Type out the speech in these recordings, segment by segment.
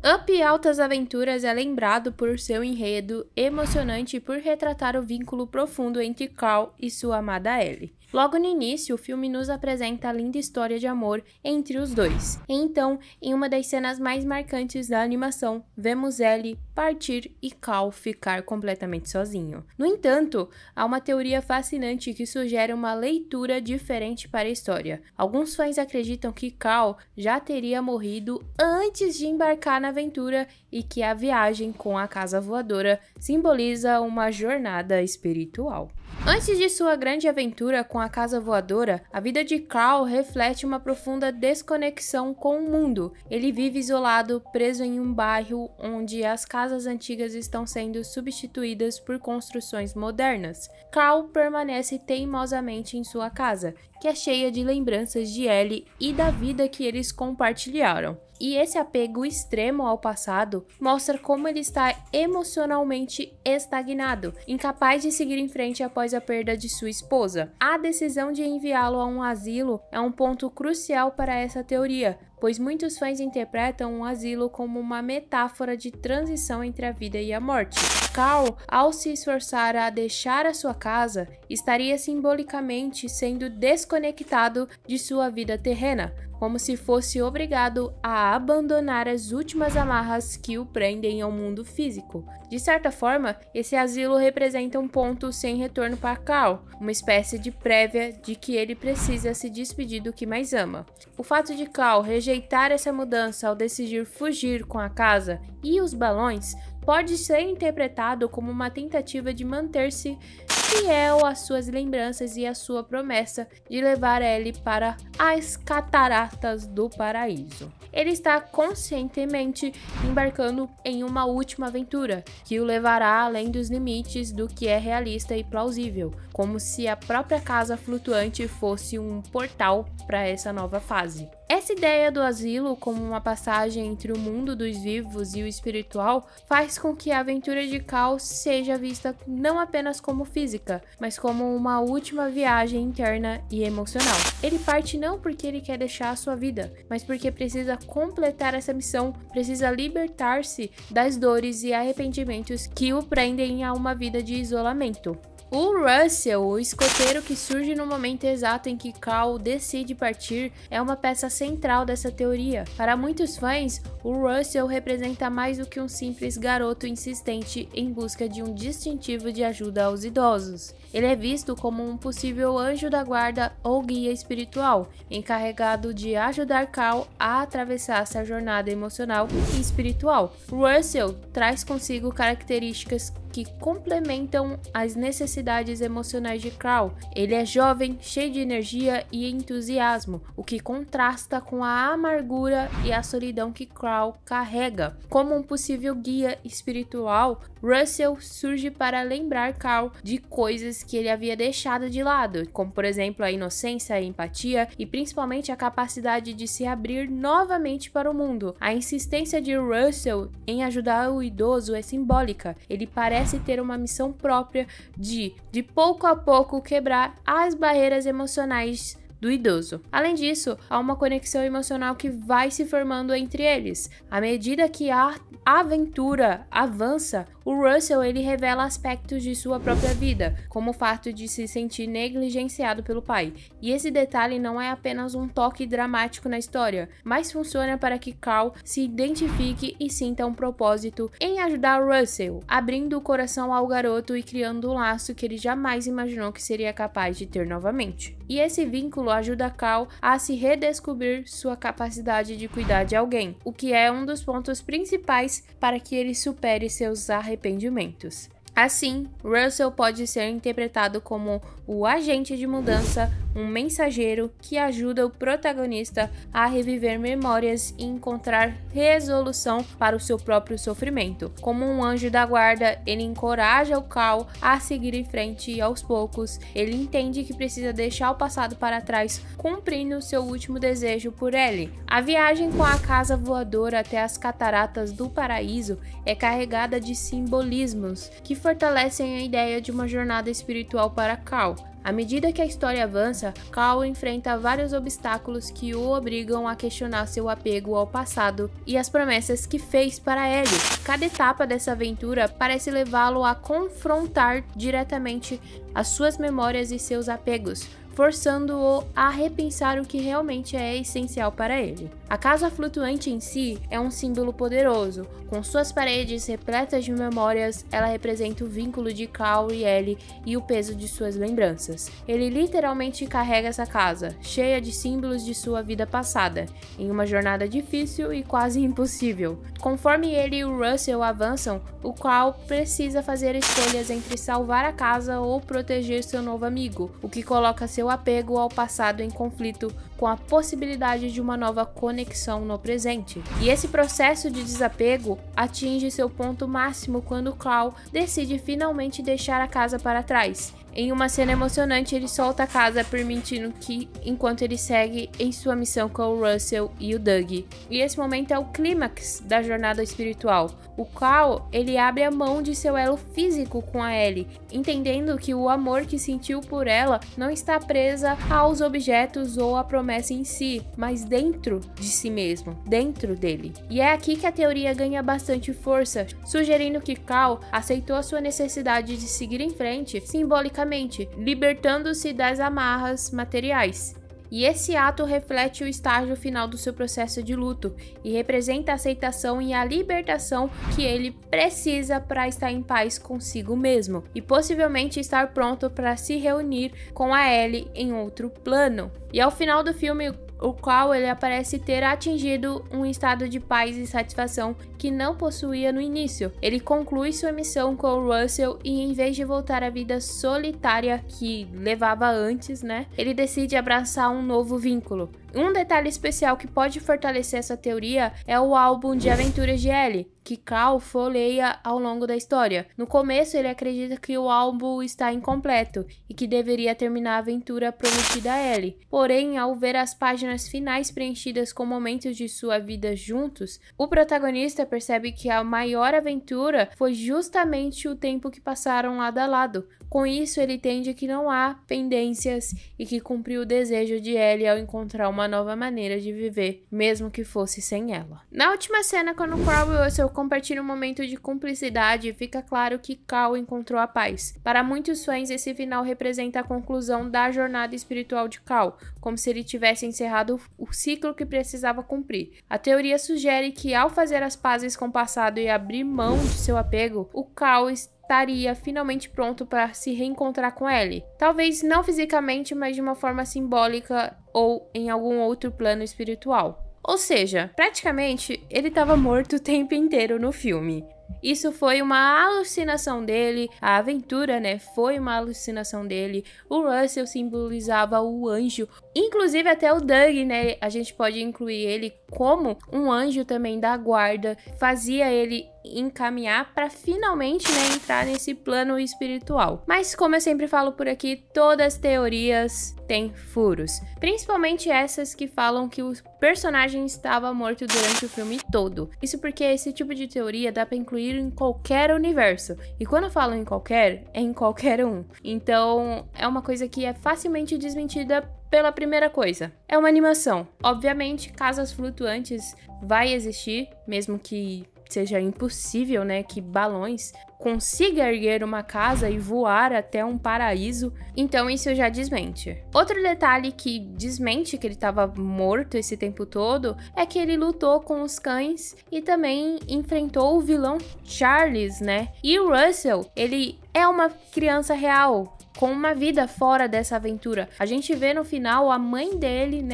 Up Altas Aventuras é lembrado por seu enredo emocionante e por retratar o vínculo profundo entre Carl e sua amada Ellie. Logo no início, o filme nos apresenta a linda história de amor entre os dois. E então, em uma das cenas mais marcantes da animação, vemos Ellie partir e Carl ficar completamente sozinho. No entanto, há uma teoria fascinante que sugere uma leitura diferente para a história. Alguns fãs acreditam que Carl já teria morrido antes de embarcar na aventura e que a viagem com a casa voadora simboliza uma jornada espiritual. Antes de sua grande aventura com a casa voadora, a vida de Carl reflete uma profunda desconexão com o mundo. Ele vive isolado, preso em um bairro onde as casas antigas estão sendo substituídas por construções modernas. Carl permanece teimosamente em sua casa, que é cheia de lembranças de Ellie e da vida que eles compartilharam. E esse apego extremo ao passado mostra como ele está emocionalmente estagnado, incapaz de seguir em frente após a perda de sua esposa. A decisão de enviá-lo a um asilo é um ponto crucial para essa teoria, pois muitos fãs interpretam um asilo como uma metáfora de transição entre a vida e a morte. Carl, ao se esforçar a deixar a sua casa, estaria simbolicamente sendo desconectado de sua vida terrena, como se fosse obrigado a abandonar as últimas amarras que o prendem ao mundo físico. De certa forma, esse asilo representa um ponto sem retorno para Carl, uma espécie de prévia de que ele precisa se despedir do que mais ama. O fato de Carl rejeitar essa mudança ao decidir fugir com a casa e os balões pode ser interpretado como uma tentativa de manter-se fiel às suas lembranças e à sua promessa de levar Ellie para as cataratas do paraíso. Ele está conscientemente embarcando em uma última aventura, que o levará além dos limites do que é realista e plausível, como se a própria casa flutuante fosse um portal para essa nova fase. Essa ideia do asilo como uma passagem entre o mundo dos vivos e o espiritual faz com que a aventura de Carl seja vista não apenas como física, mas como uma última viagem interna e emocional. Ele parte não porque ele quer deixar a sua vida, mas porque precisa completar essa missão, precisa libertar-se das dores e arrependimentos que o prendem a uma vida de isolamento. O Russell, o escoteiro que surge no momento exato em que Carl decide partir, é uma peça central dessa teoria. Para muitos fãs, o Russell representa mais do que um simples garoto insistente em busca de um distintivo de ajuda aos idosos. Ele é visto como um possível anjo da guarda ou guia espiritual, encarregado de ajudar Carl a atravessar essa jornada emocional e espiritual. Russell traz consigo características que complementam as necessidades emocionais de Carl. Ele é jovem, cheio de energia e entusiasmo, o que contrasta com a amargura e a solidão que Carl carrega. Como um possível guia espiritual, Russell surge para lembrar Carl de coisas que ele havia deixado de lado, como por exemplo a inocência, a empatia e principalmente a capacidade de se abrir novamente para o mundo. A insistência de Russell em ajudar o idoso é simbólica. Ele parece ter uma missão própria de pouco a pouco quebrar as barreiras emocionais do idoso. Além disso, há uma conexão emocional que vai se formando entre eles. À medida que a aventura avança, o Russell ele revela aspectos de sua própria vida, como o fato de se sentir negligenciado pelo pai. E esse detalhe não é apenas um toque dramático na história, mas funciona para que Carl se identifique e sinta um propósito em ajudar Russell, abrindo o coração ao garoto e criando um laço que ele jamais imaginou que seria capaz de ter novamente. E esse vínculo ajuda Carl a se redescobrir sua capacidade de cuidar de alguém, o que é um dos pontos principais para que ele supere seus arrependimentos. Assim, Russell pode ser interpretado como o agente de mudança, um mensageiro que ajuda o protagonista a reviver memórias e encontrar resolução para o seu próprio sofrimento. Como um anjo da guarda, ele encoraja o Carl a seguir em frente e aos poucos, ele entende que precisa deixar o passado para trás, cumprindo seu último desejo por Ellie. A viagem com a casa voadora até as cataratas do paraíso é carregada de simbolismos que fortalecem a ideia de uma jornada espiritual para Carl. À medida que a história avança, Cal enfrenta vários obstáculos que o obrigam a questionar seu apego ao passado e as promessas que fez para Ellie. Cada etapa dessa aventura parece levá-lo a confrontar diretamente as suas memórias e seus apegos, forçando-o a repensar o que realmente é essencial para ele. A casa flutuante em si é um símbolo poderoso. Com suas paredes repletas de memórias, ela representa o vínculo de Cal e Ellie e o peso de suas lembranças. Ele literalmente carrega essa casa, cheia de símbolos de sua vida passada, em uma jornada difícil e quase impossível. Conforme ele e o Russell avançam, o Cal precisa fazer escolhas entre salvar a casa ou proteger seu novo amigo, o que coloca seu apego ao passado em conflito com a possibilidade de uma nova conexão no presente. E esse processo de desapego atinge seu ponto máximo quando Cal decide finalmente deixar a casa para trás. Em uma cena emocionante, ele solta a casa, permitindo que, enquanto ele segue em sua missão com o Russell e o Doug. E esse momento é o clímax da jornada espiritual. O Cal, ele abre a mão de seu elo físico com a Ellie, entendendo que o amor que sentiu por ela não está presa aos objetos ou à promessa em si, mas dentro de si mesmo, dentro dele. E é aqui que a teoria ganha bastante força, sugerindo que Cal aceitou a sua necessidade de seguir em frente simbolicamente, libertando-se das amarras materiais. E esse ato reflete o estágio final do seu processo de luto e representa a aceitação e a libertação que ele precisa para estar em paz consigo mesmo e possivelmente estar pronto para se reunir com a Ellie em outro plano. E ao final do filme, o qual ele aparece ter atingido um estado de paz e satisfação que não possuía no início. Ele conclui sua missão com o Russell e, em vez de voltar à vida solitária que levava antes, ele decide abraçar um novo vínculo. Um detalhe especial que pode fortalecer essa teoria é o álbum de aventuras de Ellie, que Cal folheia ao longo da história. No começo, ele acredita que o álbum está incompleto e que deveria terminar a aventura prometida a Ellie. Porém, ao ver as páginas finais preenchidas com momentos de sua vida juntos, o protagonista percebe que a maior aventura foi justamente o tempo que passaram lado a lado. Com isso, ele entende que não há pendências e que cumpriu o desejo de Ellie ao encontrar uma nova maneira de viver, mesmo que fosse sem ela. Na última cena, quando Cal e Russell compartilham um momento de cumplicidade, fica claro que Cal encontrou a paz. Para muitos fãs, esse final representa a conclusão da jornada espiritual de Cal, como se ele tivesse encerrado o ciclo que precisava cumprir. A teoria sugere que, ao fazer as pazes com o passado e abrir mão de seu apego, o Cal estaria finalmente pronto para se reencontrar com Ellie. Talvez não fisicamente, mas de uma forma simbólica ou em algum outro plano espiritual. Ou seja, praticamente ele estava morto o tempo inteiro no filme. Isso foi uma alucinação dele, a aventura, foi uma alucinação dele. O Russell simbolizava o anjo, inclusive até o Doug, a gente pode incluir ele como um anjo também da guarda, fazia ele encaminhar para finalmente entrar nesse plano espiritual. Mas como eu sempre falo por aqui, todas as teorias têm furos, principalmente essas que falam que o personagem estava morto durante o filme todo. Isso porque esse tipo de teoria dá para incluir em qualquer universo, e quando eu falo em qualquer, é em qualquer um. Então é uma coisa que é facilmente desmentida pela primeira coisa. É uma animação. Obviamente, casas flutuantes vai existir, mesmo que seja impossível, que balões consiga erguer uma casa e voar até um paraíso, então isso já desmente. Outro detalhe que desmente que ele estava morto esse tempo todo é que ele lutou com os cães e também enfrentou o vilão Charles, E o Russell, ele é uma criança real, com uma vida fora dessa aventura. A gente vê no final a mãe dele,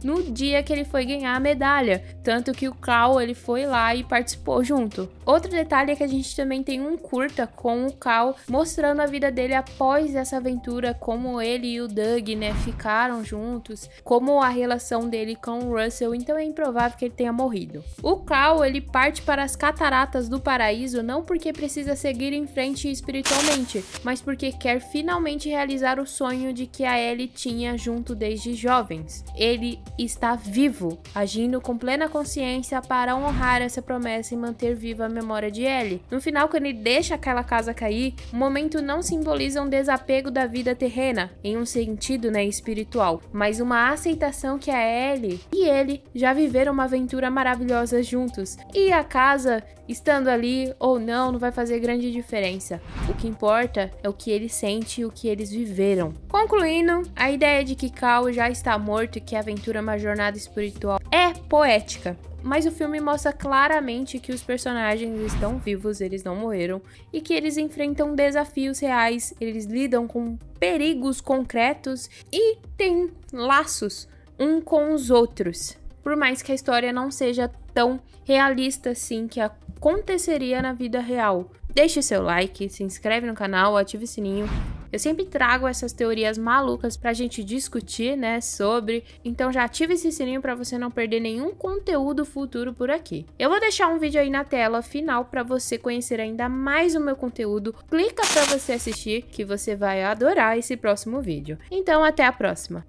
no dia que ele foi ganhar a medalha. Tanto que o Cal, ele foi lá e participou junto. Outro detalhe é que a gente também tem um curta com o Cal mostrando a vida dele após essa aventura, como ele e o Doug, ficaram juntos, como a relação dele com o Russell, então é improvável que ele tenha morrido. O Cal, ele parte para as cataratas do paraíso não porque precisa seguir em frente espiritualmente, mas porque quer finalmente realizar o sonho de que a Ellie tinha junto desde jovens. Ele está vivo, agindo com plena consciência para honrar essa promessa e manter viva a memória de Ellie. No final, quando ele deixa aquela casa cair, o momento não simboliza um desapego da vida terrena, em um sentido, espiritual, mas uma aceitação que a Ellie e ele já viveram uma aventura maravilhosa juntos, e a casa, estando ali ou não vai fazer grande diferença. O que importa é o que ele sente e o que eles viveram. Concluindo, a ideia de que Cal já está morto e que a aventura é uma jornada espiritual é poética, mas o filme mostra claramente que os personagens estão vivos, eles não morreram, e que eles enfrentam desafios reais, eles lidam com perigos concretos e têm laços um com os outros. Por mais que a história não seja tão realista assim que aconteceria na vida real. Deixe seu like, se inscreve no canal, ative o sininho. Eu sempre trago essas teorias malucas pra gente discutir, sobre. Então já ative esse sininho pra você não perder nenhum conteúdo futuro por aqui. Eu vou deixar um vídeo aí na tela final pra você conhecer ainda mais o meu conteúdo. Clica pra você assistir que você vai adorar esse próximo vídeo. Então até a próxima.